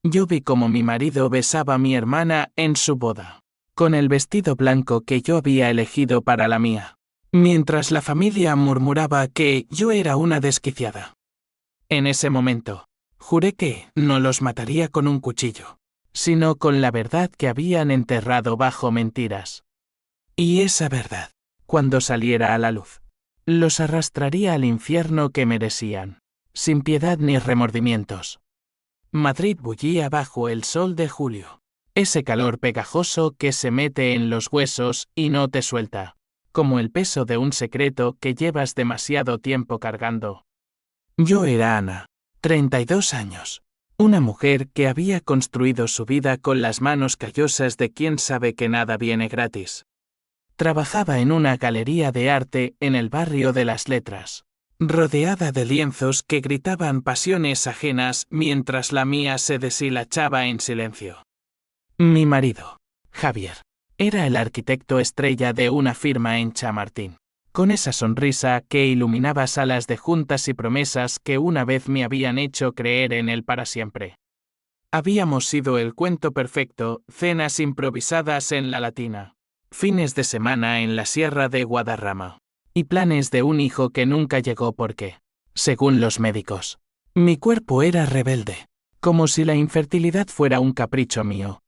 Yo vi cómo mi marido besaba a mi hermana en su boda, con el vestido blanco que yo había elegido para la mía, mientras la familia murmuraba que yo era una desquiciada. En ese momento, juré que no los mataría con un cuchillo, sino con la verdad que habían enterrado bajo mentiras. Y esa verdad, cuando saliera a la luz, los arrastraría al infierno que merecían, sin piedad ni remordimientos. Madrid bullía bajo el sol de julio, ese calor pegajoso que se mete en los huesos y no te suelta, como el peso de un secreto que llevas demasiado tiempo cargando. Yo era Ana, 32 años, una mujer que había construido su vida con las manos callosas de quien sabe que nada viene gratis. Trabajaba en una galería de arte en el barrio de las Letras, rodeada de lienzos que gritaban pasiones ajenas mientras la mía se deshilachaba en silencio. Mi marido, Javier, era el arquitecto estrella de una firma en Chamartín, con esa sonrisa que iluminaba salas de juntas y promesas que una vez me habían hecho creer en él para siempre. Habíamos sido el cuento perfecto, cenas improvisadas en la Latina, fines de semana en la Sierra de Guadarrama, y planes de un hijo que nunca llegó porque, según los médicos, mi cuerpo era rebelde, como si la infertilidad fuera un capricho mío.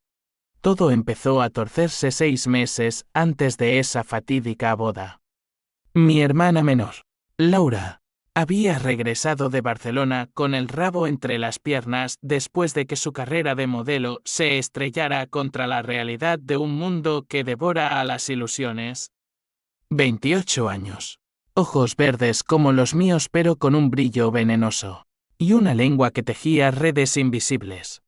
Todo empezó a torcerse 6 meses antes de esa fatídica boda. Mi hermana menor, Laura, había regresado de Barcelona con el rabo entre las piernas después de que su carrera de modelo se estrellara contra la realidad de un mundo que devora a las ilusiones. 28 años. Ojos verdes como los míos pero con un brillo venenoso. Y una lengua que tejía redes invisibles.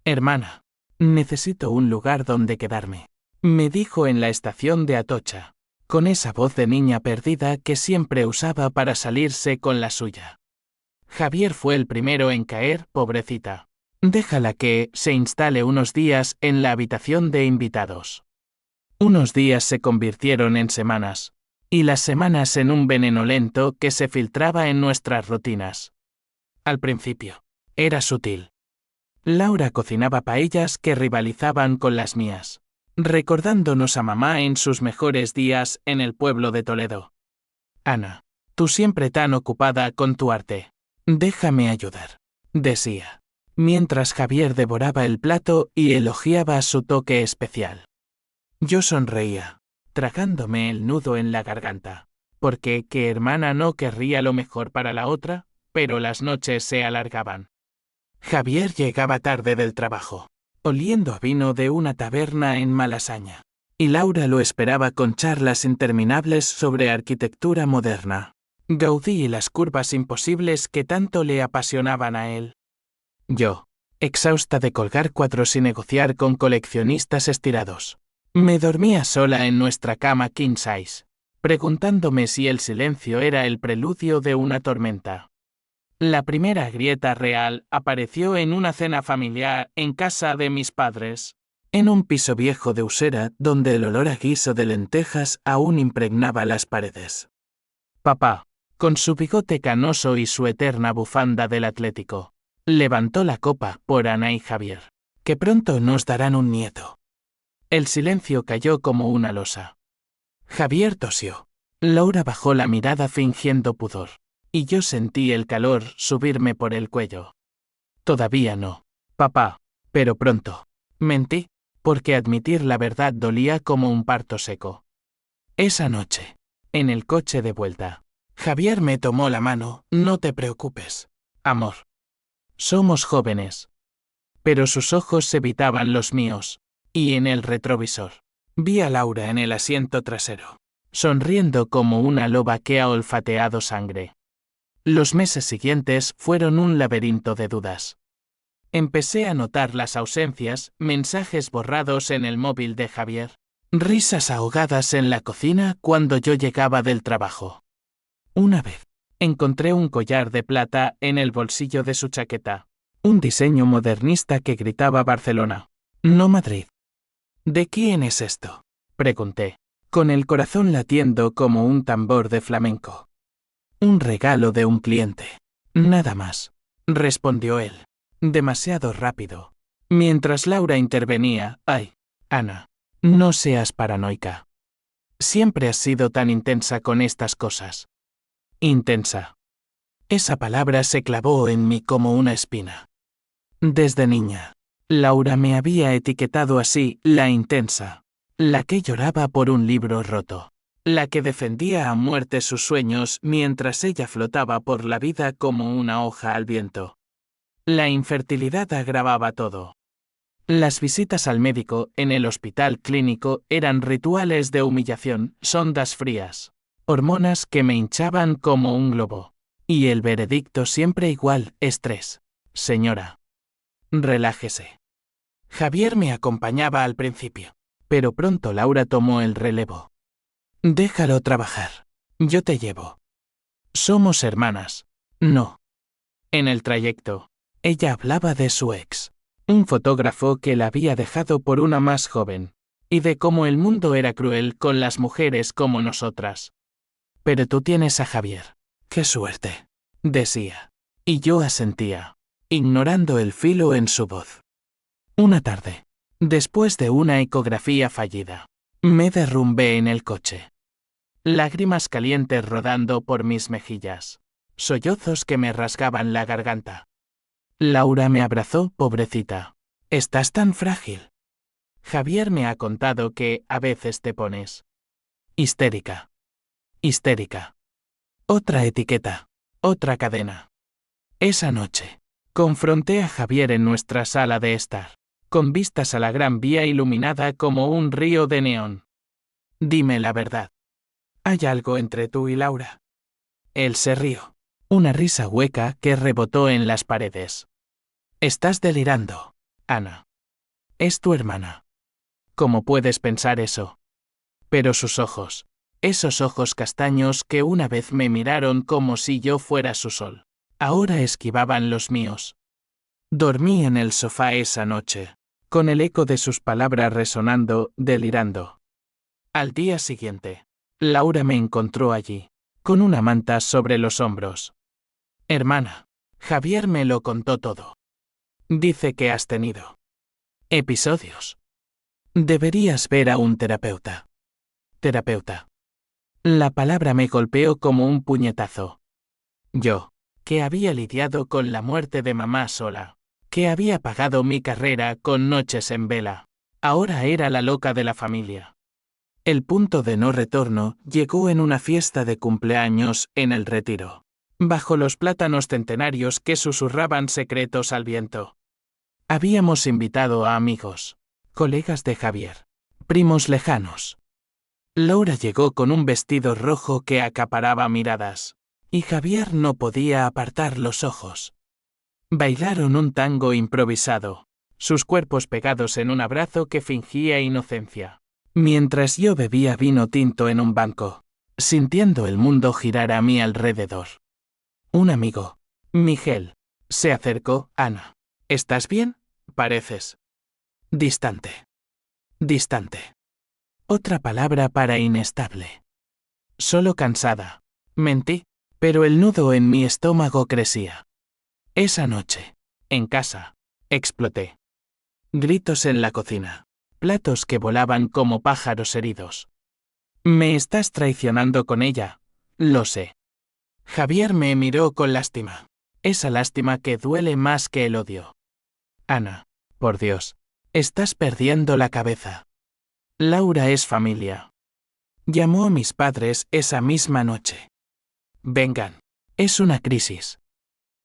Hermana, necesito un lugar donde quedarme, me dijo en la estación de Atocha, con esa voz de niña perdida que siempre usaba para salirse con la suya. Javier fue el primero en caer, pobrecita. Déjala que se instale unos días en la habitación de invitados. Unos días se convirtieron en semanas, y las semanas en un veneno lento que se filtraba en nuestras rutinas. Al principio, era sutil. Laura cocinaba paellas que rivalizaban con las mías, recordándonos a mamá en sus mejores días en el pueblo de Toledo. Ana, tú siempre tan ocupada con tu arte. Déjame ayudar, decía, mientras Javier devoraba el plato y elogiaba su toque especial. Yo sonreía, tragándome el nudo en la garganta, porque ¿qué hermana no querría lo mejor para la otra? Pero las noches se alargaban. Javier llegaba tarde del trabajo, oliendo a vino de una taberna en Malasaña, y Laura lo esperaba con charlas interminables sobre arquitectura moderna, Gaudí y las curvas imposibles que tanto le apasionaban a él. Yo, exhausta de colgar cuadros y negociar con coleccionistas estirados, me dormía sola en nuestra cama king size, preguntándome si el silencio era el preludio de una tormenta. La primera grieta real apareció en una cena familiar en casa de mis padres, en un piso viejo de Usera donde el olor a guiso de lentejas aún impregnaba las paredes. Papá, con su bigote canoso y su eterna bufanda del Atlético, levantó la copa por Ana y Javier, que pronto nos darán un nieto. El silencio cayó como una losa. Javier tosió. Laura bajó la mirada fingiendo pudor, y yo sentí el calor subirme por el cuello. Todavía no, papá, pero pronto. Mentí, porque admitir la verdad dolía como un parto seco. Esa noche, en el coche de vuelta, Javier me tomó la mano. No te preocupes, amor. Somos jóvenes. Pero sus ojos evitaban los míos, y en el retrovisor, vi a Laura en el asiento trasero, sonriendo como una loba que ha olfateado sangre. Los meses siguientes fueron un laberinto de dudas. Empecé a notar las ausencias, mensajes borrados en el móvil de Javier, risas ahogadas en la cocina cuando yo llegaba del trabajo. Una vez, encontré un collar de plata en el bolsillo de su chaqueta, un diseño modernista que gritaba Barcelona, no Madrid. ¿De quién es esto?, pregunté, con el corazón latiendo como un tambor de flamenco. Un regalo de un cliente. Nada más, respondió él. Demasiado rápido. Mientras Laura intervenía, ¡ay, Ana! No seas paranoica. Siempre has sido tan intensa con estas cosas. Intensa. Esa palabra se clavó en mí como una espina. Desde niña, Laura me había etiquetado así, la intensa, la que lloraba por un libro roto, la que defendía a muerte sus sueños mientras ella flotaba por la vida como una hoja al viento. La infertilidad agravaba todo. Las visitas al médico en el hospital clínico eran rituales de humillación, sondas frías, hormonas que me hinchaban como un globo. Y el veredicto siempre igual, estrés. Señora. Relájese. Javier me acompañaba al principio, pero pronto Laura tomó el relevo. Déjalo trabajar. Yo te llevo. Somos hermanas. No. En el trayecto, ella hablaba de su ex, un fotógrafo que la había dejado por una más joven, y de cómo el mundo era cruel con las mujeres como nosotras. Pero tú tienes a Javier. ¡Qué suerte!, decía. Y yo asentía, ignorando el filo en su voz. Una tarde, después de una ecografía fallida, me derrumbé en el coche. Lágrimas calientes rodando por mis mejillas, sollozos que me rasgaban la garganta. Laura me abrazó, pobrecita. Estás tan frágil. Javier me ha contado que a veces te pones histérica. Histérica. Otra etiqueta. Otra cadena. Esa noche, confronté a Javier en nuestra sala de estar, con vistas a la Gran Vía iluminada como un río de neón. Dime la verdad. ¿Hay algo entre tú y Laura? Él se rió. Una risa hueca que rebotó en las paredes. Estás delirando, Ana. Es tu hermana. ¿Cómo puedes pensar eso? Pero sus ojos, esos ojos castaños que una vez me miraron como si yo fuera su sol, ahora esquivaban los míos. Dormí en el sofá esa noche, con el eco de sus palabras resonando, delirando. Al día siguiente, Laura me encontró allí, con una manta sobre los hombros. Hermana, Javier me lo contó todo. Dice que has tenido episodios. Deberías ver a un terapeuta. Terapeuta. La palabra me golpeó como un puñetazo. Yo, que había lidiado con la muerte de mamá sola, que había pagado mi carrera con noches en vela, ahora era la loca de la familia. El punto de no retorno llegó en una fiesta de cumpleaños en el Retiro, bajo los plátanos centenarios que susurraban secretos al viento. Habíamos invitado a amigos, colegas de Javier, primos lejanos. Laura llegó con un vestido rojo que acaparaba miradas, y Javier no podía apartar los ojos. Bailaron un tango improvisado, sus cuerpos pegados en un abrazo que fingía inocencia, mientras yo bebía vino tinto en un banco, sintiendo el mundo girar a mi alrededor. Un amigo, Miguel, se acercó. Ana, ¿estás bien? Pareces distante. Distante. Otra palabra para inestable. Solo cansada. Mentí, pero el nudo en mi estómago crecía. Esa noche, en casa, exploté. Gritos en la cocina. Platos que volaban como pájaros heridos. Me estás traicionando con ella, lo sé. Javier me miró con lástima. Esa lástima que duele más que el odio. Ana, por Dios, estás perdiendo la cabeza. Laura es familia. Llamó a mis padres esa misma noche. Vengan, es una crisis.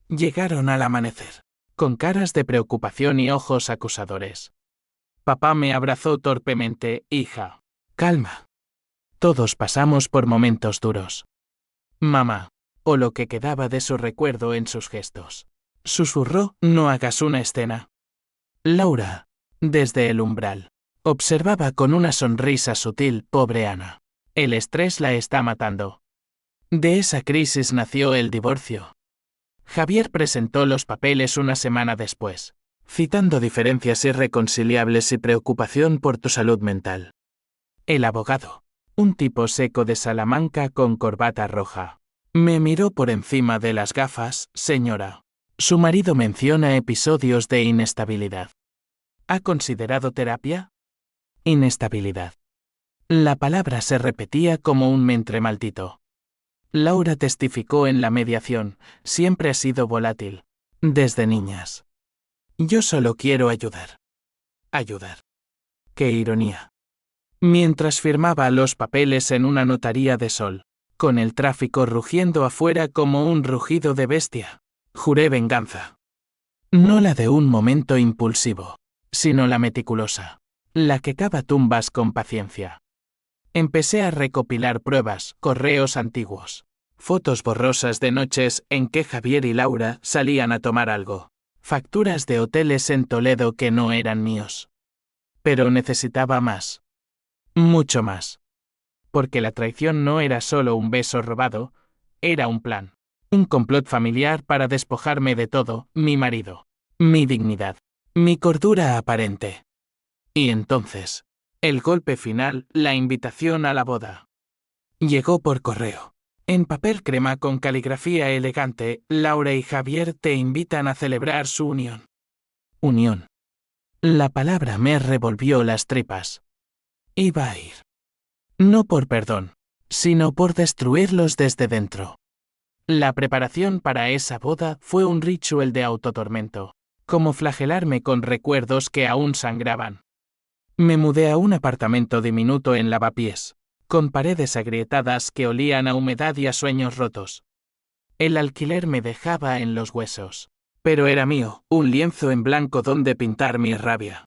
Llegaron al amanecer, con caras de preocupación y ojos acusadores. Papá me abrazó torpemente. Hija, calma. Todos pasamos por momentos duros. Mamá, o lo que quedaba de su recuerdo en sus gestos, susurró, no hagas una escena. Laura, desde el umbral, observaba con una sonrisa sutil, pobre Ana. El estrés la está matando. De esa crisis nació el divorcio. Javier presentó los papeles una semana después, citando diferencias irreconciliables y preocupación por tu salud mental. El abogado, un tipo seco de Salamanca con corbata roja, me miró por encima de las gafas. Señora, Su marido menciona episodios de inestabilidad. ¿Ha considerado terapia? Inestabilidad. La palabra se repetía como un mentre maldito. Laura testificó en la mediación, siempre ha sido volátil. Desde niñas. Yo solo quiero ayudar. Ayudar. ¡Qué ironía! Mientras firmaba los papeles en una notaría de Sol, con el tráfico rugiendo afuera como un rugido de bestia, juré venganza. No la de un momento impulsivo, sino la meticulosa, la que cava tumbas con paciencia. Empecé a recopilar pruebas, correos antiguos, fotos borrosas de noches en que Javier y Laura salían a tomar algo, facturas de hoteles en Toledo que no eran míos. Pero necesitaba más. Mucho más. Porque la traición no era solo un beso robado, era un plan. Un complot familiar para despojarme de todo, mi marido, mi dignidad, mi cordura aparente. Y entonces, el golpe final, la invitación a la boda. Llegó por correo. En papel crema con caligrafía elegante, Laura y Javier te invitan a celebrar su unión. Unión. La palabra me revolvió las tripas. Iba a ir. No por perdón, sino por destruirlos desde dentro. La preparación para esa boda fue un ritual de autotormento, como flagelarme con recuerdos que aún sangraban. Me mudé a un apartamento diminuto en Lavapiés, con paredes agrietadas que olían a humedad y a sueños rotos. El alquiler me dejaba en los huesos, pero era mío, un lienzo en blanco donde pintar mi rabia.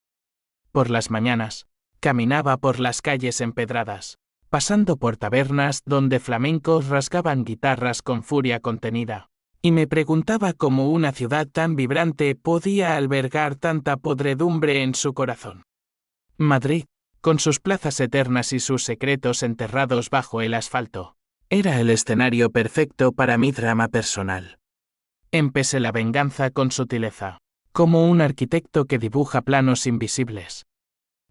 Por las mañanas, caminaba por las calles empedradas, pasando por tabernas donde flamencos rasgaban guitarras con furia contenida, y me preguntaba cómo una ciudad tan vibrante podía albergar tanta podredumbre en su corazón. Madrid, con sus plazas eternas y sus secretos enterrados bajo el asfalto, era el escenario perfecto para mi drama personal. Empecé la venganza con sutileza, como un arquitecto que dibuja planos invisibles.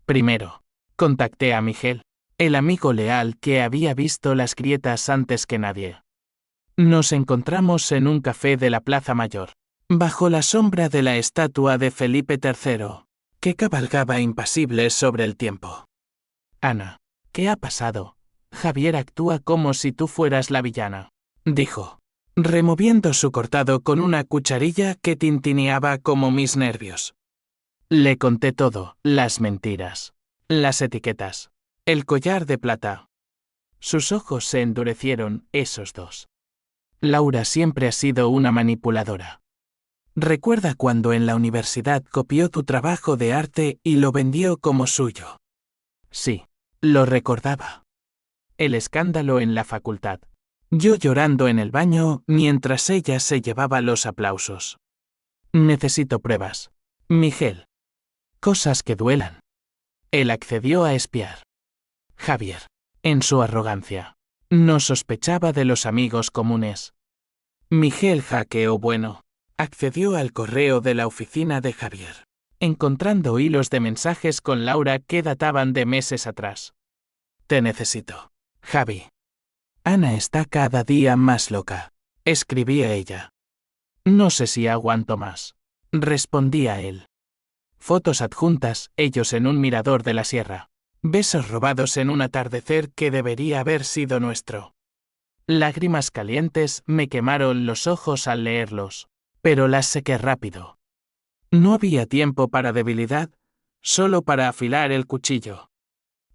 Primero, contacté a Miguel, el amigo leal que había visto las grietas antes que nadie. Nos encontramos en un café de la Plaza Mayor, bajo la sombra de la estatua de Felipe III, que cabalgaba impasible sobre el tiempo. Ana, ¿qué ha pasado? Javier actúa como si tú fueras la villana, dijo, removiendo su cortado con una cucharilla que tintineaba como mis nervios. Le conté todo, las mentiras, las etiquetas, el collar de plata. Sus ojos se endurecieron, esos dos. Laura siempre ha sido una manipuladora. ¿Recuerda cuando en la universidad copió tu trabajo de arte y lo vendió como suyo? Sí, lo recordaba. El escándalo en la facultad. Yo llorando en el baño mientras ella se llevaba los aplausos. Necesito pruebas. Miguel. Cosas que duelan. Él accedió a espiar. Javier, en su arrogancia, no sospechaba de los amigos comunes. Miguel hackeó bueno. Accedió al correo de la oficina de Javier, encontrando hilos de mensajes con Laura que databan de meses atrás. Te necesito, Javi. Ana está cada día más loca, escribía ella. No sé si aguanto más, respondía él. Fotos adjuntas, ellos en un mirador de la sierra. Besos robados en un atardecer que debería haber sido nuestro. Lágrimas calientes me quemaron los ojos al leerlos, pero las sequé rápido. No había tiempo para debilidad, solo para afilar el cuchillo.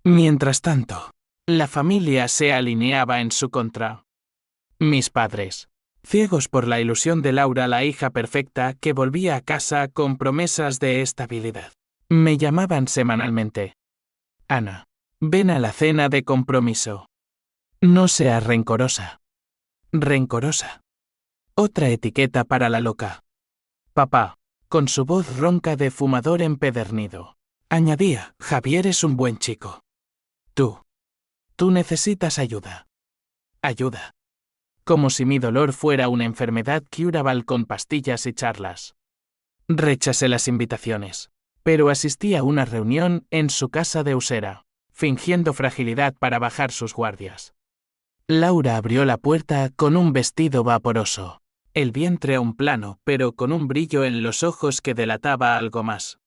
Mientras tanto, la familia se alineaba en su contra. Mis padres, ciegos por la ilusión de Laura, la hija perfecta que volvía a casa con promesas de estabilidad, me llamaban semanalmente. Ana, ven a la cena de compromiso. No seas rencorosa. Rencorosa. Otra etiqueta para la loca. Papá, con su voz ronca de fumador empedernido, añadía, Javier es un buen chico. Tú necesitas ayuda. Ayuda. Como si mi dolor fuera una enfermedad curable con pastillas y charlas. Rechacé las invitaciones, pero asistí a una reunión en su casa de Usera, fingiendo fragilidad para bajar sus guardias. Laura abrió la puerta con un vestido vaporoso, El vientre aún plano, pero con un brillo en los ojos que delataba algo más.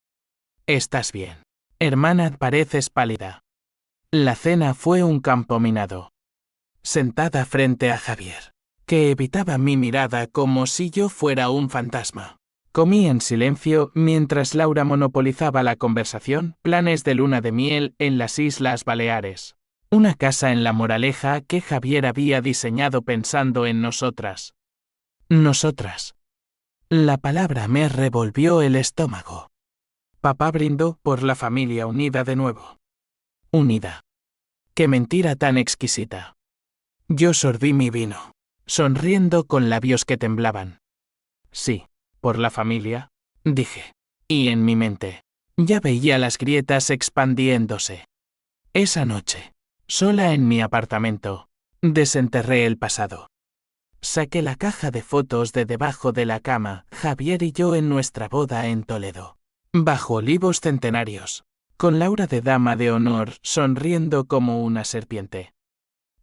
¿Estás bien? Hermana, pareces pálida. La cena fue un campo minado. Sentada frente a Javier, que evitaba mi mirada como si yo fuera un fantasma. Comí en silencio mientras Laura monopolizaba la conversación, planes de luna de miel en las Islas Baleares. Una casa en La Moraleja que Javier había diseñado pensando en nosotras. Nosotras. La palabra me revolvió el estómago. Papá brindó por la familia unida de nuevo. Unida. ¡Qué mentira tan exquisita! Yo sorbí mi vino, sonriendo con labios que temblaban. Sí, por la familia, dije. Y en mi mente, ya veía las grietas expandiéndose. Esa noche, sola en mi apartamento, desenterré el pasado. Saqué la caja de fotos de debajo de la cama, Javier y yo en nuestra boda en Toledo. Bajo olivos centenarios, con Laura de dama de honor sonriendo como una serpiente.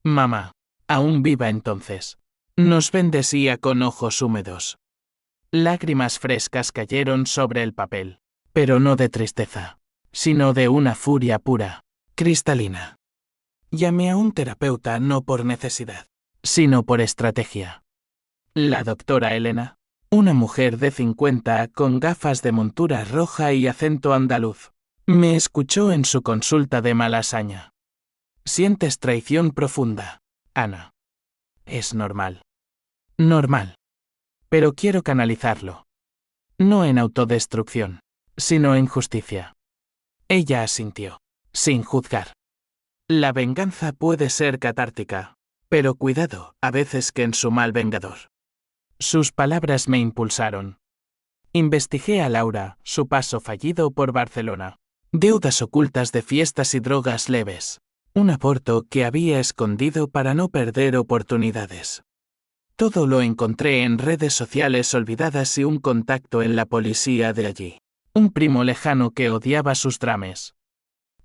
Mamá, aún viva entonces, nos bendecía con ojos húmedos. Lágrimas frescas cayeron sobre el papel, pero no de tristeza, sino de una furia pura, cristalina. Llamé a un terapeuta no por necesidad, sino por estrategia. La doctora Elena, una mujer de 50 con gafas de montura roja y acento andaluz, me escuchó en su consulta de Malasaña. Sientes traición profunda, Ana. Es normal. Normal. Pero quiero canalizarlo. No en autodestrucción, sino en justicia. Ella asintió, sin juzgar. La venganza puede ser catártica, pero cuidado, a veces que en su mal vengador. Sus palabras me impulsaron. Investigué a Laura, su paso fallido por Barcelona. Deudas ocultas de fiestas y drogas leves. Un aborto que había escondido para no perder oportunidades. Todo lo encontré en redes sociales olvidadas y un contacto en la policía de allí. Un primo lejano que odiaba sus drames.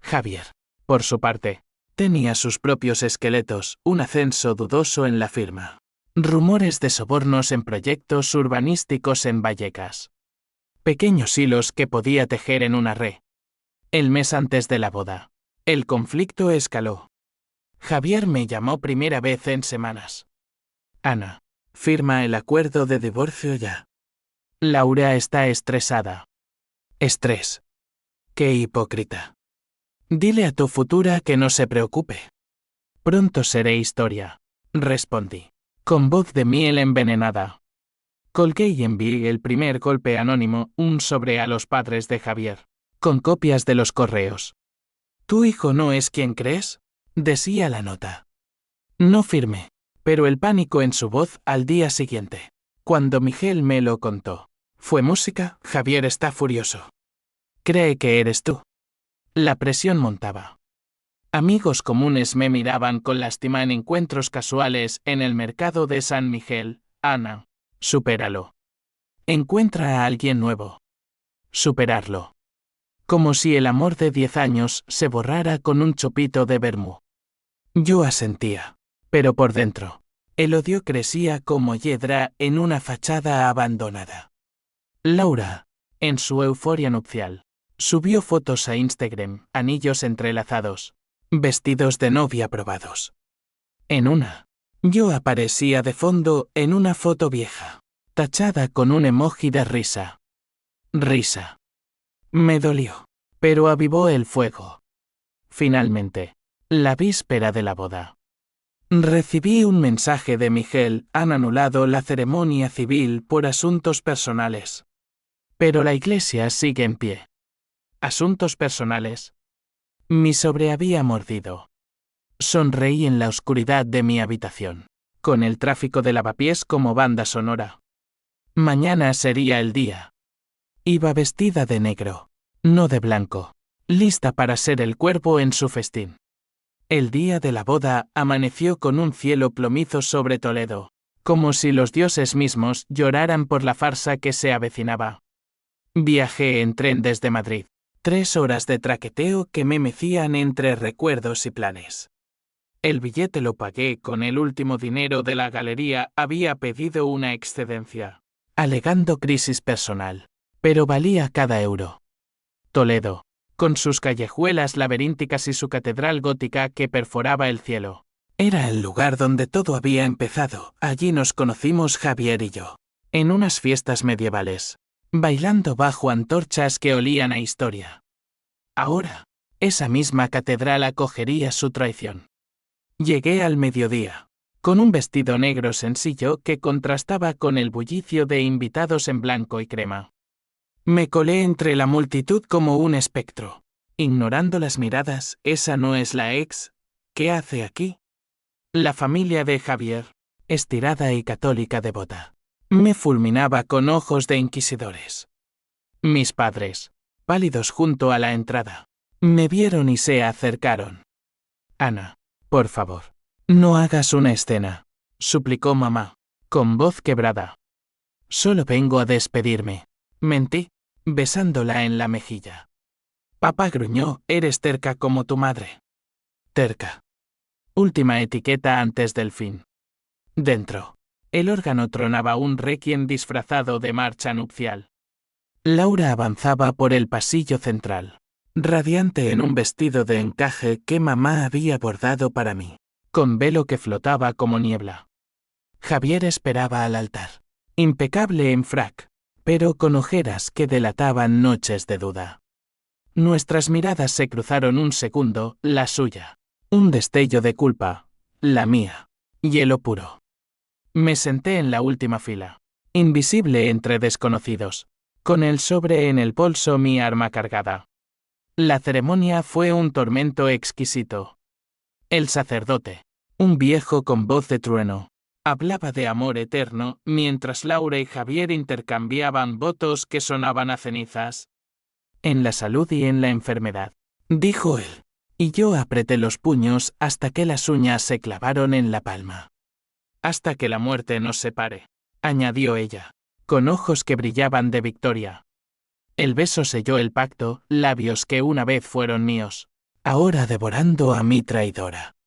Javier, por su parte, tenía sus propios esqueletos, un ascenso dudoso en la firma. Rumores de sobornos en proyectos urbanísticos en Vallecas. Pequeños hilos que podía tejer en una red. El mes antes de la boda, el conflicto escaló. Javier me llamó primera vez en semanas. Ana, firma el acuerdo de divorcio ya. Laura está estresada. Estrés. Qué hipócrita. Dile a tu futura que no se preocupe. Pronto seré historia, respondí, con voz de miel envenenada. Colgué y envié el primer golpe anónimo, un sobre a los padres de Javier, con copias de los correos. ¿Tu hijo no es quien crees?, decía la nota. No firmé, pero el pánico en su voz al día siguiente, cuando Miguel me lo contó. Fue música, Javier está furioso. Cree que eres tú. La presión montaba. Amigos comunes me miraban con lástima en encuentros casuales en el mercado de San Miguel. Ana, supéralo. Encuentra a alguien nuevo. Superarlo. Como si el amor de 10 años se borrara con un chupito de vermú. Yo asentía, pero por dentro, el odio crecía como hiedra en una fachada abandonada. Laura, en su euforia nupcial, subió fotos a Instagram, anillos entrelazados, vestidos de novia probados. En una, yo aparecía de fondo en una foto vieja, tachada con un emoji de risa. Risa. Me dolió, pero avivó el fuego. Finalmente, la víspera de la boda, recibí un mensaje de Miguel: han anulado la ceremonia civil por asuntos personales. Pero la iglesia sigue en pie. ¿Asuntos personales? Mi sobre había mordido. Sonreí en la oscuridad de mi habitación, con el tráfico de lavapiés como banda sonora. Mañana sería el día. Iba vestida de negro, no de blanco, lista para ser el cuervo en su festín. El día de la boda amaneció con un cielo plomizo sobre Toledo, como si los dioses mismos lloraran por la farsa que se avecinaba. Viajé en tren desde Madrid, 3 horas de traqueteo que me mecían entre recuerdos y planes. El billete lo pagué con el último dinero de la galería. Había pedido una excedencia, alegando crisis personal, pero valía cada euro. Toledo, con sus callejuelas laberínticas y su catedral gótica que perforaba el cielo. Era el lugar donde todo había empezado. Allí nos conocimos Javier y yo, en unas fiestas medievales, bailando bajo antorchas que olían a historia. Ahora, esa misma catedral acogería su traición. Llegué al mediodía, con un vestido negro sencillo que contrastaba con el bullicio de invitados en blanco y crema. Me colé entre la multitud como un espectro, ignorando las miradas. ¿Esa no es la ex? ¿Qué hace aquí? La familia de Javier, estirada y católica devota, me fulminaba con ojos de inquisidores. Mis padres, pálidos junto a la entrada, me vieron y se acercaron. Ana, por favor, no hagas una escena, suplicó mamá, con voz quebrada. Solo vengo a despedirme. Mentí, besándola en la mejilla. Papá gruñó, eres terca como tu madre. Terca. Última etiqueta antes del fin. Dentro, el órgano tronaba un requiem disfrazado de marcha nupcial. Laura avanzaba por el pasillo central, radiante en un vestido de encaje que mamá había bordado para mí, con velo que flotaba como niebla. Javier esperaba al altar, impecable en frac, pero con ojeras que delataban noches de duda. Nuestras miradas se cruzaron un segundo, la suya, un destello de culpa, la mía, hielo puro. Me senté en la última fila, invisible entre desconocidos, con el sobre en el bolso, mi arma cargada. La ceremonia fue un tormento exquisito. El sacerdote, un viejo con voz de trueno, hablaba de amor eterno, mientras Laura y Javier intercambiaban votos que sonaban a cenizas. En la salud y en la enfermedad, dijo él, y yo apreté los puños hasta que las uñas se clavaron en la palma. Hasta que la muerte nos separe, añadió ella, con ojos que brillaban de victoria. El beso selló el pacto, labios que una vez fueron míos, ahora devorando a mi traidora.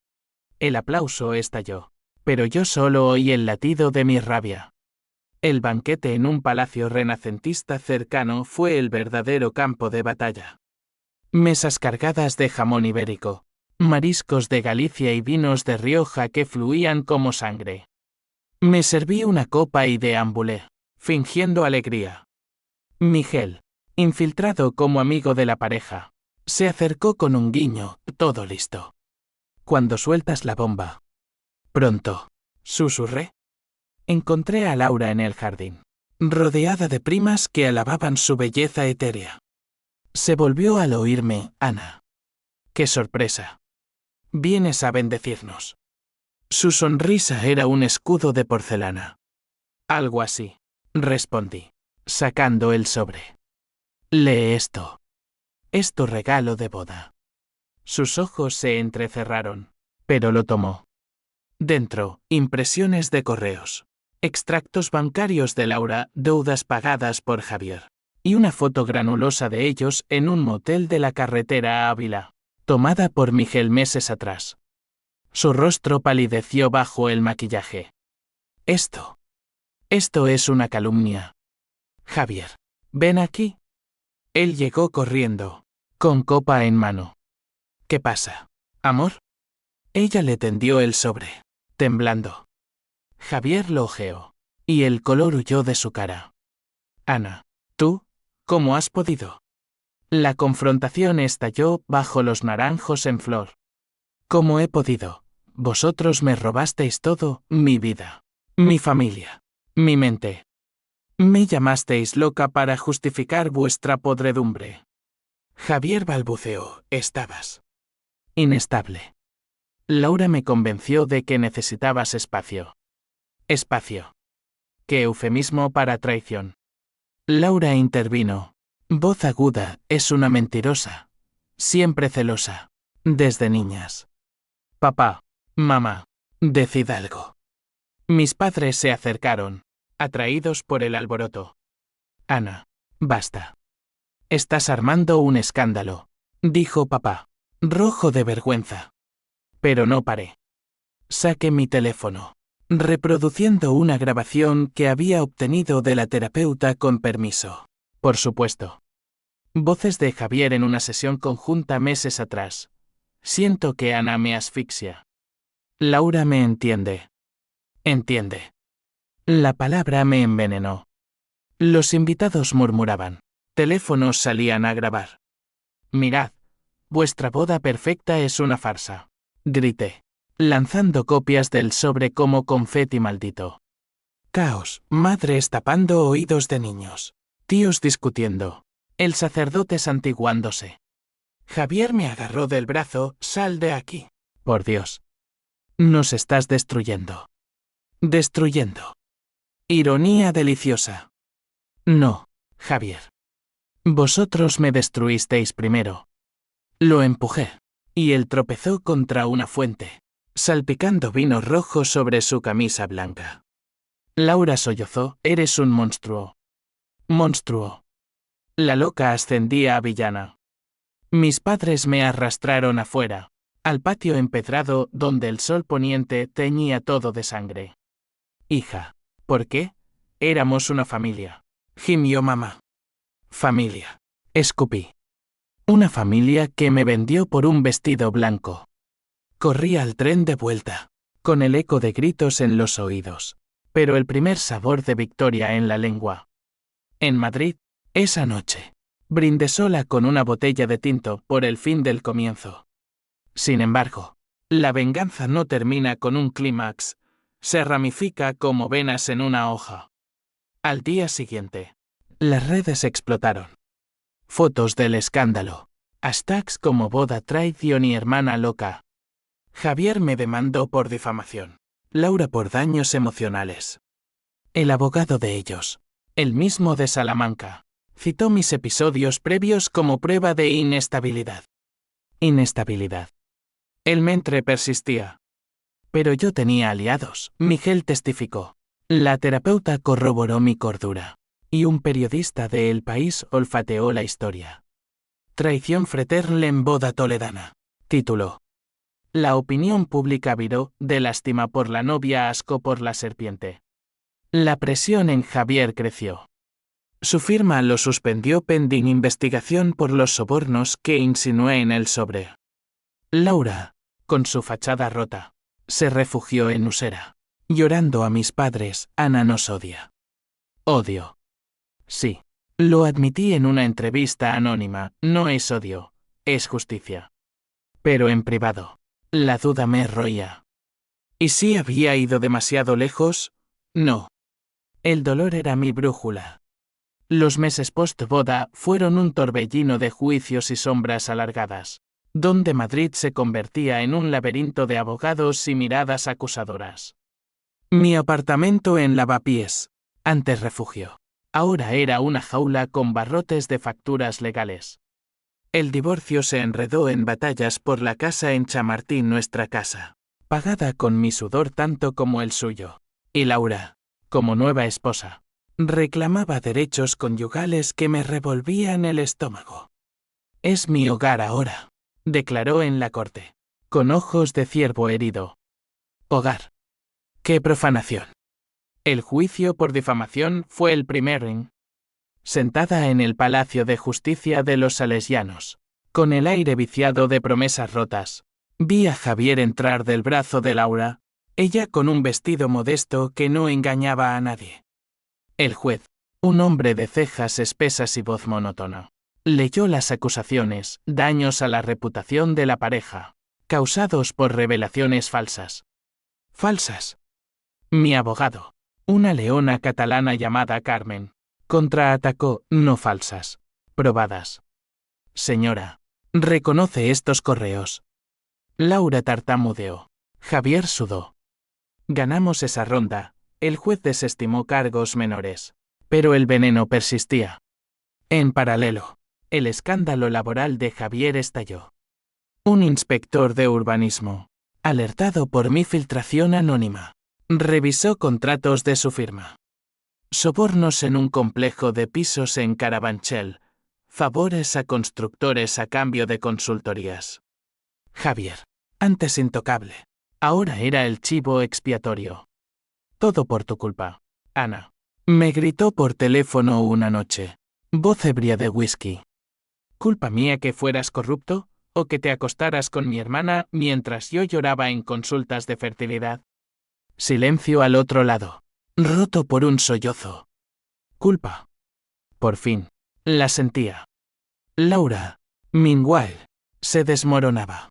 El aplauso estalló, pero yo solo oí el latido de mi rabia. El banquete en un palacio renacentista cercano fue el verdadero campo de batalla. Mesas cargadas de jamón ibérico, mariscos de Galicia y vinos de Rioja que fluían como sangre. Me serví una copa y deambulé, fingiendo alegría. Miguel, infiltrado como amigo de la pareja, se acercó con un guiño, todo listo. Cuando sueltas la bomba. Pronto, susurré. Encontré a Laura en el jardín, rodeada de primas que alababan su belleza etérea. Se volvió al oírme, Ana. ¡Qué sorpresa! Vienes a bendecirnos. Su sonrisa era un escudo de porcelana. Algo así, respondí, sacando el sobre. Lee esto. Es tu regalo de boda. Sus ojos se entrecerraron, pero lo tomó. Dentro, impresiones de correos, extractos bancarios de Laura, deudas pagadas por Javier, y una foto granulosa de ellos en un motel de la carretera a Ávila, tomada por Miguel meses atrás. Su rostro palideció bajo el maquillaje. Esto es una calumnia. Javier, ven aquí. Él llegó corriendo, con copa en mano. ¿Qué pasa, amor? Ella le tendió el sobre, temblando. Javier lo ojeó, y el color huyó de su cara. Ana, ¿tú? ¿Cómo has podido? La confrontación estalló bajo los naranjos en flor. ¿Cómo he podido? Vosotros me robasteis todo, mi vida, mi familia, mi mente. Me llamasteis loca para justificar vuestra podredumbre. Javier balbuceó, estabas inestable. Laura me convenció de que necesitabas espacio. Espacio. ¿Qué eufemismo para traición? Laura intervino. Voz aguda, es una mentirosa. Siempre celosa. Desde niñas. Papá, mamá, decid algo. Mis padres se acercaron, atraídos por el alboroto. Ana, basta. Estás armando un escándalo, dijo papá, rojo de vergüenza. Pero no paré. Saqué mi teléfono, reproduciendo una grabación que había obtenido de la terapeuta con permiso. Por supuesto. Voces de Javier en una sesión conjunta meses atrás. Siento que Ana me asfixia. Laura me entiende. Entiende. La palabra me envenenó. Los invitados murmuraban. Teléfonos salían a grabar. Mirad, vuestra boda perfecta es una farsa. Grité, lanzando copias del sobre como confeti maldito. Caos, madres tapando oídos de niños. Tíos discutiendo. El sacerdote santiguándose. Javier me agarró del brazo, sal de aquí. Por Dios. Nos estás destruyendo. Destruyendo. Ironía deliciosa. No, Javier. Vosotros me destruisteis primero. Lo empujé, y él tropezó contra una fuente, salpicando vino rojo sobre su camisa blanca. Laura sollozó, eres un monstruo. Monstruo. La loca ascendía a villana. Mis padres me arrastraron afuera, al patio empedrado donde el sol poniente teñía todo de sangre. Hija, ¿por qué? Éramos una familia. Gimió mamá. Familia. Escupí. Una familia que me vendió por un vestido blanco. Corrí al tren de vuelta, con el eco de gritos en los oídos, pero el primer sabor de victoria en la lengua. En Madrid, esa noche, brindé sola con una botella de tinto por el fin del comienzo. Sin embargo, la venganza no termina con un clímax, se ramifica como venas en una hoja. Al día siguiente, las redes explotaron. Fotos del escándalo. Hashtags como boda traición y hermana loca. Javier me demandó por difamación. Laura por daños emocionales. El abogado de ellos, el mismo de Salamanca, citó mis episodios previos como prueba de inestabilidad. Inestabilidad. El mentre persistía. Pero yo tenía aliados, Miguel testificó. La terapeuta corroboró mi cordura. Y un periodista de El País olfateó la historia. Traición fraternal en boda toledana. Título. La opinión pública viró, de lástima por la novia a asco por la serpiente. La presión en Javier creció. Su firma lo suspendió pending investigación por los sobornos que insinué en el sobre. Laura, con su fachada rota, se refugió en Usera. Llorando a mis padres, Ana nos odia. Odio. Sí. Lo admití en una entrevista anónima, no es odio, es justicia. Pero en privado, la duda me roía. ¿Y si había ido demasiado lejos? No. El dolor era mi brújula. Los meses post-boda fueron un torbellino de juicios y sombras alargadas, donde Madrid se convertía en un laberinto de abogados y miradas acusadoras. Mi apartamento en Lavapiés, antes refugio, ahora era una jaula con barrotes de facturas legales. El divorcio se enredó en batallas por la casa en Chamartín, nuestra casa, pagada con mi sudor tanto como el suyo. Y Laura, como nueva esposa, reclamaba derechos conyugales que me revolvían el estómago. Es mi hogar ahora, declaró en la corte, con ojos de ciervo herido. Hogar. ¡Qué profanación! El juicio por difamación fue el primero. Sentada en el Palacio de Justicia de los Salesianos, con el aire viciado de promesas rotas, vi a Javier entrar del brazo de Laura, ella con un vestido modesto que no engañaba a nadie. El juez, un hombre de cejas espesas y voz monótona, leyó las acusaciones, daños a la reputación de la pareja, causados por revelaciones falsas. Falsas. Mi abogado, una leona catalana llamada Carmen, contraatacó, no falsas, probadas. Señora, reconoce estos correos. Laura tartamudeó. Javier sudó. Ganamos esa ronda, el juez desestimó cargos menores, pero el veneno persistía. En paralelo, el escándalo laboral de Javier estalló. Un inspector de urbanismo, alertado por mi filtración anónima, revisó contratos de su firma. Sobornos en un complejo de pisos en Carabanchel, favores a constructores a cambio de consultorías. Javier, antes intocable, Ahora era el chivo expiatorio. Todo por tu culpa, Ana. Me gritó por teléfono una noche. Voz ebria de whisky. ¿Culpa mía que fueras corrupto? ¿O que te acostaras con mi hermana mientras yo lloraba en consultas de fertilidad? Silencio al otro lado. Roto por un sollozo. Culpa. Por fin. La sentía. Laura, meanwhile, se desmoronaba.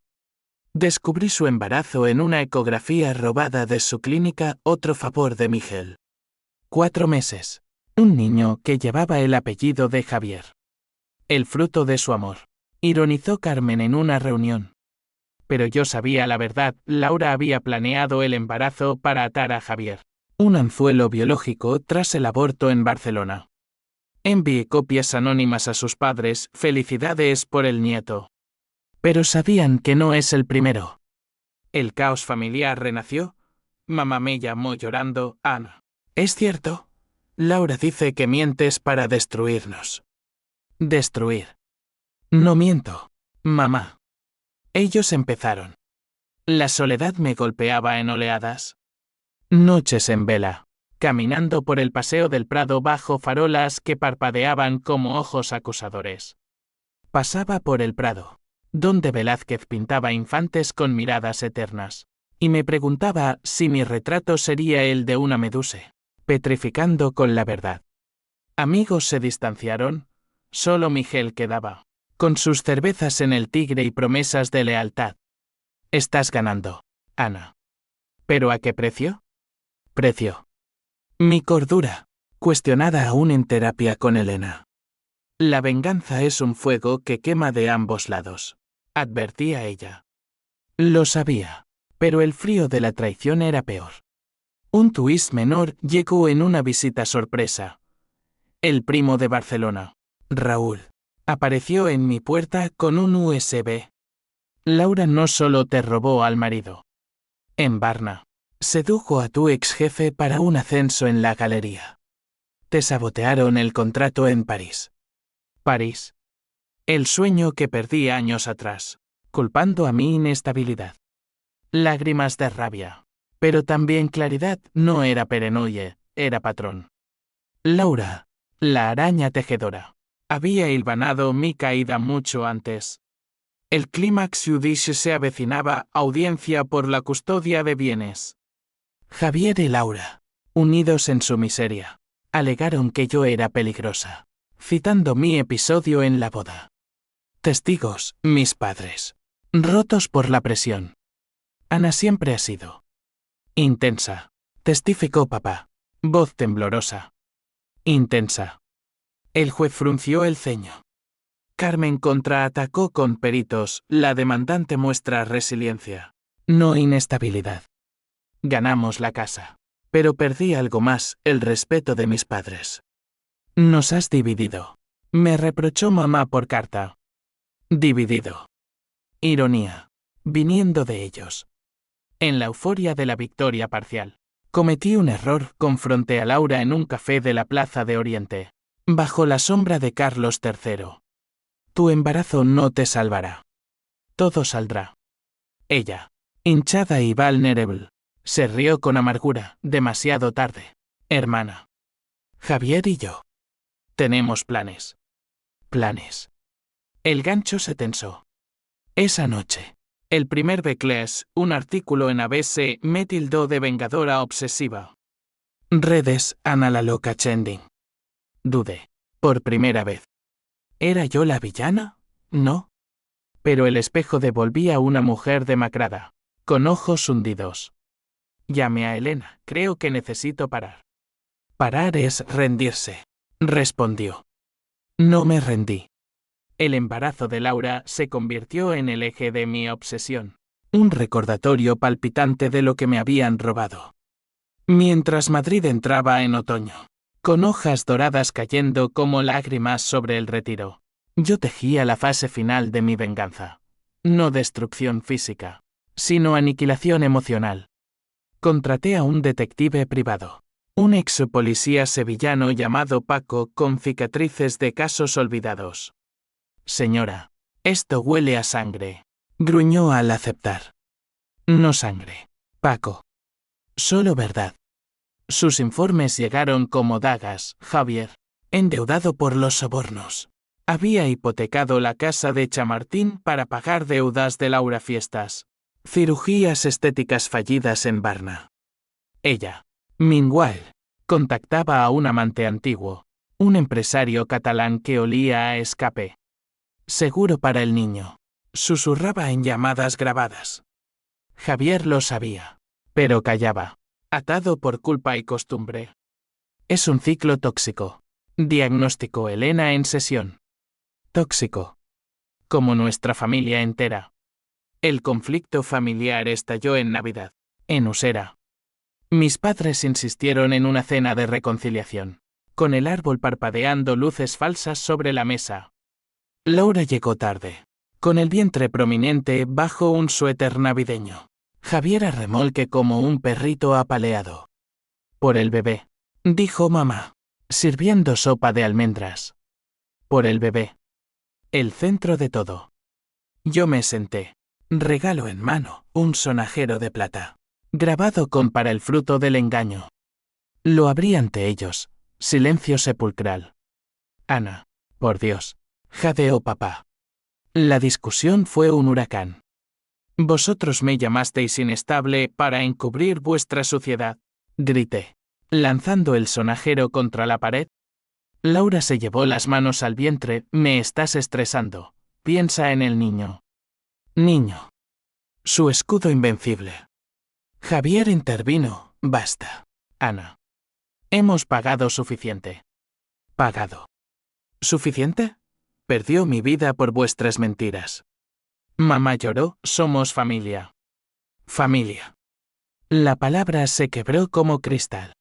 Descubrí su embarazo en una ecografía robada de su clínica, otro favor de Miguel. 4 meses. Un niño que llevaba el apellido de Javier. El fruto de su amor. Ironizó Carmen en una reunión. Pero yo sabía la verdad, Laura había planeado el embarazo para atar a Javier. Un anzuelo biológico tras el aborto en Barcelona. Envié copias anónimas a sus padres, felicidades por el nieto. Pero sabían que no es el primero. El caos familiar renació. Mamá me llamó llorando, Ana. ¿Es cierto? Laura dice que mientes para destruirnos. Destruir. No miento, mamá. Ellos empezaron. La soledad me golpeaba en oleadas. Noches en vela, caminando por el paseo del Prado bajo farolas que parpadeaban como ojos acusadores. Pasaba por el Prado, donde Velázquez pintaba infantes con miradas eternas, y me preguntaba si mi retrato sería el de una meduse, petrificando con la verdad. Amigos se distanciaron, solo Miguel quedaba, con sus cervezas en el Tigre y promesas de lealtad. Estás ganando, Ana. ¿Pero a qué precio? Precio. Mi cordura, cuestionada aún en terapia con Elena. La venganza es un fuego que quema de ambos lados, advertía ella. Lo sabía, pero el frío de la traición era peor. Un twist menor llegó en una visita sorpresa. El primo de Barcelona, Raúl, apareció en mi puerta con un USB. Laura no solo te robó al marido. En Varna, sedujo a tu ex jefe para un ascenso en la galería. Te sabotearon el contrato en París. París. El sueño que perdí años atrás, culpando a mi inestabilidad. Lágrimas de rabia. Pero también claridad, no era Perenoye, era patrón. Laura, la araña tejedora, había hilvanado mi caída mucho antes. El clímax judicio se avecinaba, audiencia por la custodia de bienes. Javier y Laura, unidos en su miseria, alegaron que yo era peligrosa, citando mi episodio en la boda. Testigos, mis padres, rotos por la presión. Ana siempre ha sido intensa, testificó papá, voz temblorosa. Intensa. El juez frunció el ceño. Carmen contraatacó con peritos, la demandante muestra resiliencia, no inestabilidad. Ganamos la casa. Pero perdí algo más, el respeto de mis padres. Nos has dividido. Me reprochó mamá por carta. Dividido. Ironía. Viniendo de ellos. En la euforia de la victoria parcial. Cometí un error, confronté a Laura en un café de la Plaza de Oriente. Bajo la sombra de Carlos III. Tu embarazo no te salvará. Todo saldrá. Ella, hinchada y vulnerable, se rió con amargura, demasiado tarde. Hermana. Javier y yo. Tenemos planes. Planes. El gancho se tensó. Esa noche. El primer Beclés, un artículo en ABC, me tildó de vengadora obsesiva. Redes, Ana la loca Chending. Dudé. Por primera vez. ¿Era yo la villana? No. Pero el espejo devolvía a una mujer demacrada, con ojos hundidos. Llamé a Elena, creo que necesito parar. Parar es rendirse, respondió. No me rendí. El embarazo de Laura se convirtió en el eje de mi obsesión, un recordatorio palpitante de lo que me habían robado. Mientras Madrid entraba en otoño, con hojas doradas cayendo como lágrimas sobre el retiro, yo tejía la fase final de mi venganza. No destrucción física, sino aniquilación emocional. Contraté a un detective privado, un ex policía sevillano llamado Paco con cicatrices de casos olvidados. Señora, esto huele a sangre, gruñó al aceptar. No sangre. Paco. Solo verdad. Sus informes llegaron como dagas, Javier. Endeudado por los sobornos. Había hipotecado la casa de Chamartín para pagar deudas de Laura Fiestas. Cirugías estéticas fallidas en Varna. Ella, meanwhile, contactaba a un amante antiguo, un empresario catalán que olía a escape. Seguro para el niño. Susurraba en llamadas grabadas. Javier lo sabía, pero callaba, atado por culpa y costumbre. Es un ciclo tóxico. Diagnóstico Elena en sesión. Tóxico. Como nuestra familia entera. El conflicto familiar estalló en Navidad, en Usera. Mis padres insistieron en una cena de reconciliación, con el árbol parpadeando luces falsas sobre la mesa. Laura llegó tarde, con el vientre prominente bajo un suéter navideño. Javier a remolque como un perrito apaleado. Por el bebé, dijo mamá, sirviendo sopa de almendras. Por el bebé. El centro de todo. Yo me senté, regalo en mano, un sonajero de plata, grabado con para el fruto del engaño. Lo abrí ante ellos, silencio sepulcral. Ana, por Dios, jadeó papá. La discusión fue un huracán. Vosotros me llamasteis inestable para encubrir vuestra suciedad, grité, lanzando el sonajero contra la pared. Laura se llevó las manos al vientre. Me estás estresando. Piensa en el niño. Niño. Su escudo invencible. Javier intervino. Basta, Ana. Hemos pagado suficiente. ¿Pagado? ¿Suficiente? Perdió mi vida por vuestras mentiras. Mamá lloró. Somos familia. Familia. La palabra se quebró como cristal.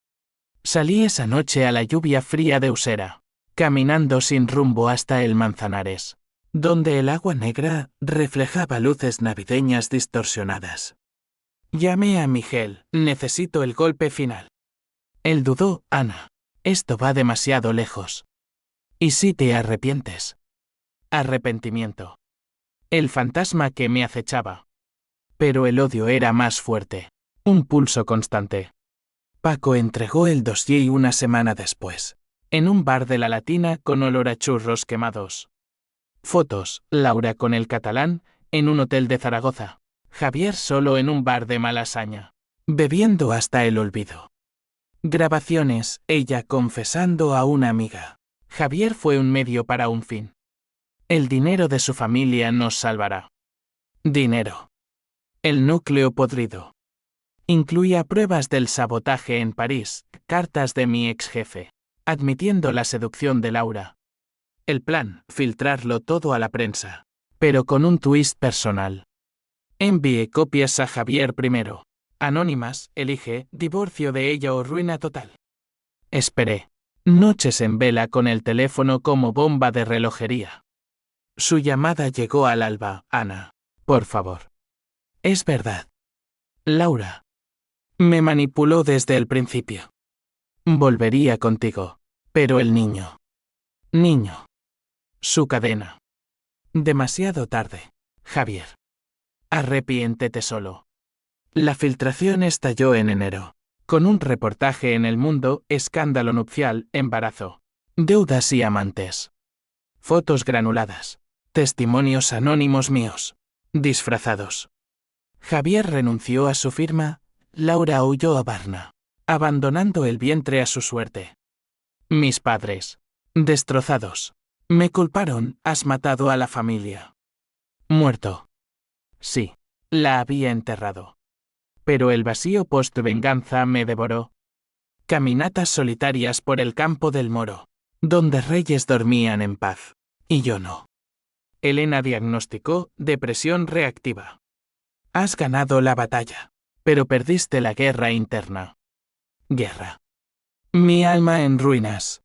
Salí esa noche a la lluvia fría de Usera, caminando sin rumbo hasta el Manzanares, donde el agua negra reflejaba luces navideñas distorsionadas. Llamé a Miguel. Necesito el golpe final. Él dudó. Ana, esto va demasiado lejos. ¿Y si te arrepientes? Arrepentimiento. El fantasma que me acechaba. Pero el odio era más fuerte. Un pulso constante. Paco entregó el dossier una semana después, en un bar de la Latina con olor a churros quemados. Fotos, Laura con el catalán, en un hotel de Zaragoza. Javier solo en un bar de Malasaña, bebiendo hasta el olvido. Grabaciones, ella confesando a una amiga. Javier fue un medio para un fin. El dinero de su familia nos salvará. Dinero. El núcleo podrido. Incluía pruebas del sabotaje en París, cartas de mi ex jefe, admitiendo la seducción de Laura. El plan, filtrarlo todo a la prensa, pero con un twist personal. Envié copias a Javier primero. Anónimas, elige, divorcio de ella o ruina total. Esperé. Noches en vela con el teléfono como bomba de relojería. Su llamada llegó al alba. Ana, por favor. Es verdad. Laura. Me manipuló desde el principio. Volvería contigo. Pero el niño. Niño. Su cadena. Demasiado tarde, Javier. Arrepiéntete solo. La filtración estalló en enero, con un reportaje en El Mundo, escándalo nupcial, embarazo, deudas y amantes. Fotos granuladas. Testimonios anónimos míos. Disfrazados. Javier renunció a su firma. Laura huyó a Varna, abandonando el vientre a su suerte. Mis padres, destrozados, me culparon. Has matado a la familia. Muerto. Sí, la había enterrado. Pero el vacío post-venganza me devoró. Caminatas solitarias por el campo del Moro, donde reyes dormían en paz, y yo no. Elena diagnosticó depresión reactiva. Has ganado la batalla, pero perdiste la guerra interna. Guerra. Mi alma en ruinas.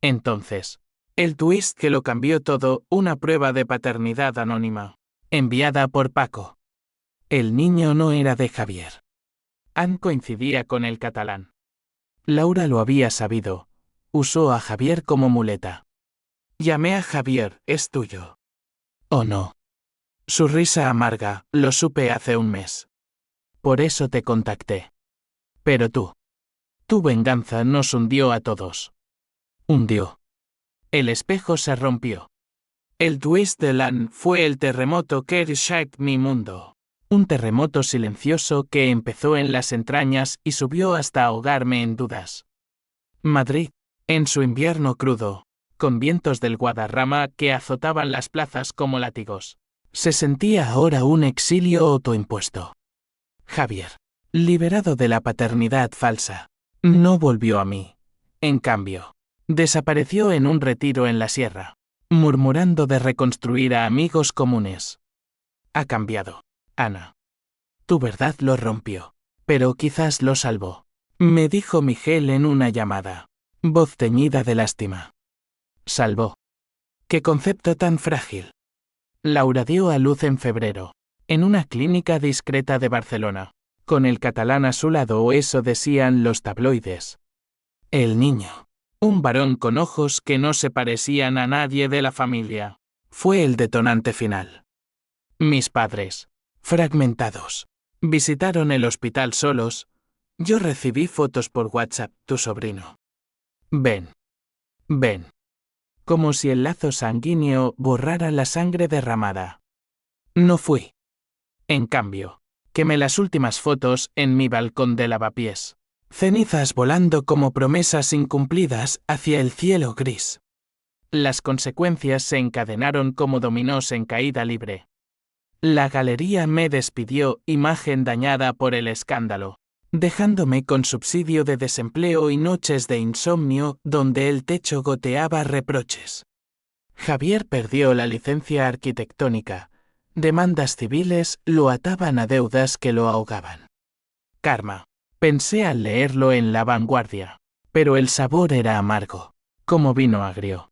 Entonces, el twist que lo cambió todo, una prueba de paternidad anónima, enviada por Paco. El niño no era de Javier. Anne coincidía con el catalán. Laura lo había sabido. Usó a Javier como muleta. Llamé a Javier. Es tuyo. ¿O no? Su risa amarga. Lo supe hace un mes. Por eso te contacté. Pero tu venganza nos hundió a todos. Hundió. El espejo se rompió. El twist de Lan fue el terremoto que shook mi mundo. Un terremoto silencioso que empezó en las entrañas y subió hasta ahogarme en dudas. Madrid, en su invierno crudo, con vientos del Guadarrama que azotaban las plazas como látigos, se sentía ahora un exilio autoimpuesto. Javier, liberado de la paternidad falsa, no volvió a mí. En cambio, desapareció en un retiro en la sierra, murmurando de reconstruir a amigos comunes. Ha cambiado, Ana. Tu verdad lo rompió, pero quizás lo salvó, me dijo Miguel en una llamada, voz teñida de lástima. Salvó. ¿Qué concepto tan frágil? Laura dio a luz en febrero, en una clínica discreta de Barcelona, con el catalán a su lado, o eso decían los tabloides. El niño, un varón con ojos que no se parecían a nadie de la familia, fue el detonante final. Mis padres, fragmentados, visitaron el hospital solos. Yo recibí fotos por WhatsApp, tu sobrino. Ven. Como si el lazo sanguíneo borrara la sangre derramada. No fui. En cambio, quemé las últimas fotos en mi balcón de lavapiés. Cenizas volando como promesas incumplidas hacia el cielo gris. Las consecuencias se encadenaron como dominós en caída libre. La galería me despidió, imagen dañada por el escándalo, dejándome con subsidio de desempleo y noches de insomnio donde el techo goteaba reproches. Javier perdió la licencia arquitectónica. Demandas civiles lo ataban a deudas que lo ahogaban. Karma. Pensé al leerlo en La Vanguardia, pero el sabor era amargo, como vino agrio.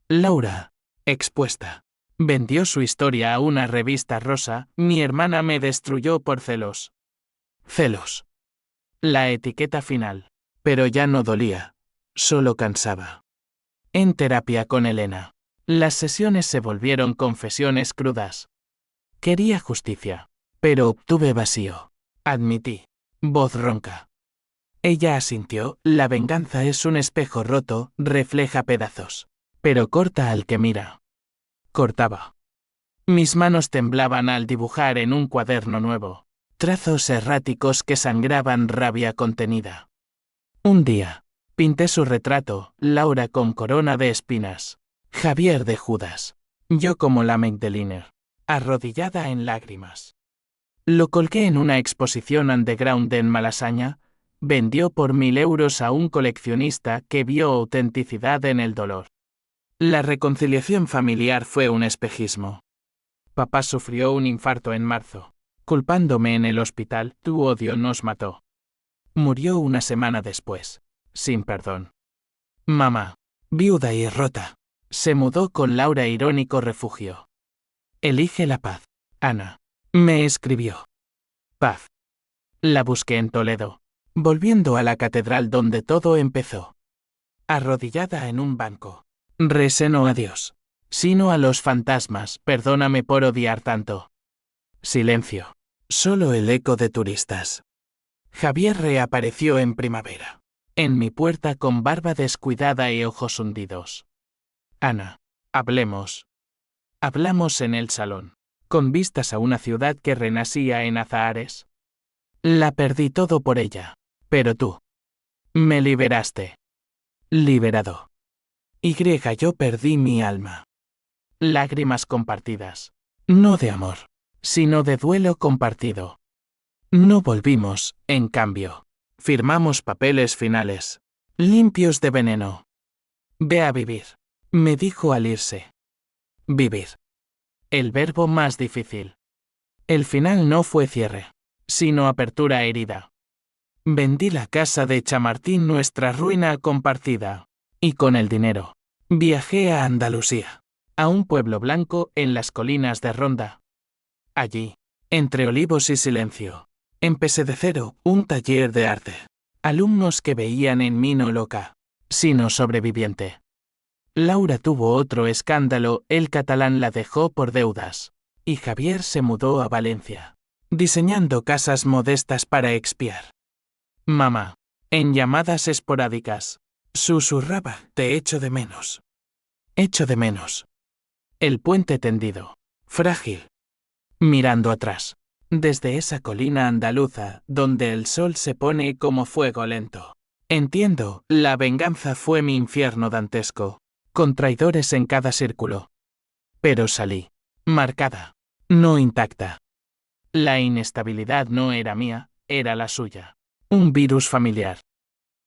Laura, expuesta, vendió su historia a una revista rosa. Mi hermana me destruyó por celos. Celos. La etiqueta final. Pero ya no dolía, solo cansaba. En terapia con Elena, las sesiones se volvieron confesiones crudas. Quería justicia, pero obtuve vacío. Admití. Voz ronca. Ella asintió. La venganza es un espejo roto, refleja pedazos, pero corta al que mira. Cortaba. Mis manos temblaban al dibujar en un cuaderno nuevo, trazos erráticos que sangraban rabia contenida. Un día, pinté su retrato, Laura con corona de espinas, Javier de Judas, yo como la Magdalena, arrodillada en lágrimas. Lo colgué en una exposición underground en Malasaña. Vendió por 1.000 euros a un coleccionista que vio autenticidad en el dolor. La reconciliación familiar fue un espejismo. Papá sufrió un infarto en marzo. Culpándome en el hospital, tu odio nos mató. Murió una semana después, sin perdón. Mamá, viuda y rota, se mudó con Laura, irónico refugio. Elige la paz, Ana. Me escribió. Paz. La busqué en Toledo, volviendo a la catedral donde todo empezó. Arrodillada en un banco, recé no a Dios, sino a los fantasmas. Perdóname por odiar tanto. Silencio. Solo el eco de turistas. Javier reapareció en primavera, en mi puerta con barba descuidada y ojos hundidos. Ana, hablemos. Hablamos en el salón, con vistas a una ciudad que renacía en azahares. La perdí todo por ella, pero tú me liberaste. Liberado. Yo perdí mi alma. Lágrimas compartidas. No de amor, sino de duelo compartido. No volvimos, en cambio. Firmamos papeles finales, limpios de veneno. Ve a vivir, me dijo al irse. Vivir. El verbo más difícil. El final no fue cierre, sino apertura herida. Vendí la casa de Chamartín, nuestra ruina compartida, y con el dinero, viajé a Andalucía, a un pueblo blanco en las colinas de Ronda. Allí, entre olivos y silencio, empecé de cero un taller de arte. Alumnos que veían en mí no loca, sino sobreviviente. Laura tuvo otro escándalo, el catalán la dejó por deudas, y Javier se mudó a Valencia. diseñando casas modestas para expiar. Mamá, en llamadas esporádicas, susurraba, te echo de menos. Echo de menos. El puente tendido, frágil. Mirando atrás, desde esa colina andaluza donde el sol se pone como fuego lento. Entiendo, la venganza fue mi infierno dantesco, con traidores en cada círculo. Pero salí, marcada, no intacta. La inestabilidad no era mía, era la suya. Un virus familiar.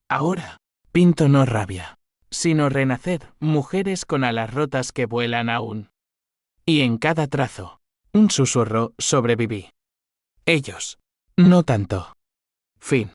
Ahora, pinto no rabia, sino renacer, mujeres con alas rotas que vuelan aún. Y en cada trazo, un susurro, sobreviví. Ellos. No tanto. Fin.